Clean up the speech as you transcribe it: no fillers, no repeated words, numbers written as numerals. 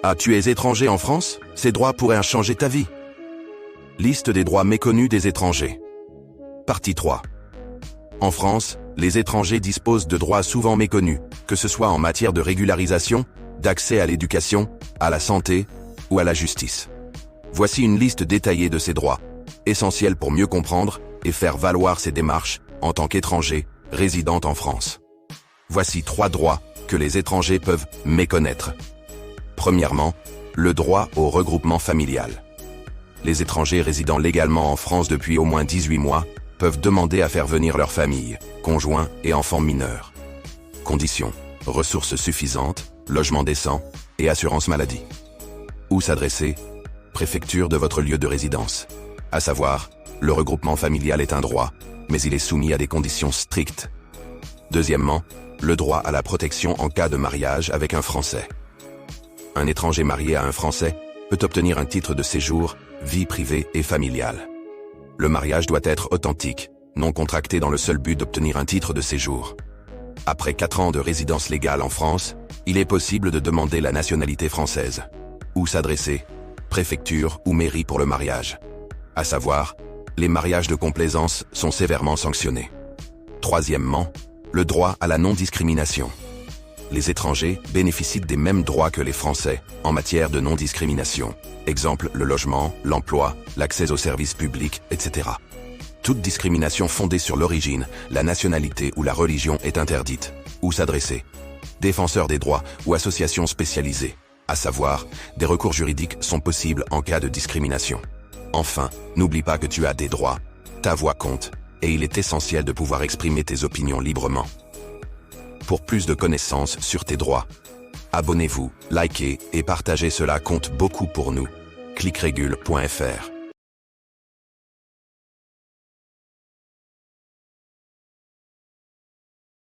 Ah, tu es étranger en France? Ces droits pourraient changer ta vie. Liste des droits méconnus des étrangers. Partie 3. En France, les étrangers disposent de droits souvent méconnus, que ce soit en matière de régularisation, d'accès à l'éducation, à la santé ou à la justice. Voici une liste détaillée de ces droits, essentiels pour mieux comprendre et faire valoir ces démarches en tant qu'étranger résidant en France. Voici 3 droits que les étrangers peuvent méconnaître. Premièrement, le droit au regroupement familial. Les étrangers résidant légalement en France depuis au moins 18 mois peuvent demander à faire venir leur famille, conjoints et enfants mineurs. Conditions: ressources suffisantes, logement décent et assurance maladie. Où s'adresser? Préfecture de votre lieu de résidence. À savoir, le regroupement familial est un droit, mais il est soumis à des conditions strictes. Deuxièmement, le droit à la protection en cas de mariage avec un Français. Un étranger marié à un Français peut obtenir un titre de séjour, vie privée et familiale. Le mariage doit être authentique, non contracté dans le seul but d'obtenir un titre de séjour. Après 4 ans de résidence légale en France, il est possible de demander la nationalité française. Où s'adresser? Préfecture ou mairie pour le mariage. À savoir, les mariages de complaisance sont sévèrement sanctionnés. Troisièmement, le droit à la non-discrimination. Les étrangers bénéficient des mêmes droits que les Français en matière de non-discrimination. Exemple, le logement, l'emploi, l'accès aux services publics, etc. Toute discrimination fondée sur l'origine, la nationalité ou la religion est interdite. Où s'adresser? Défenseurs des droits ou associations spécialisées. À savoir, des recours juridiques sont possibles en cas de discrimination. Enfin, n'oublie pas que tu as des droits. Ta voix compte, et il est essentiel de pouvoir exprimer tes opinions librement. Pour plus de connaissances sur tes droits, abonnez-vous, likez et partagez, cela compte beaucoup pour nous. cliquerégule.fr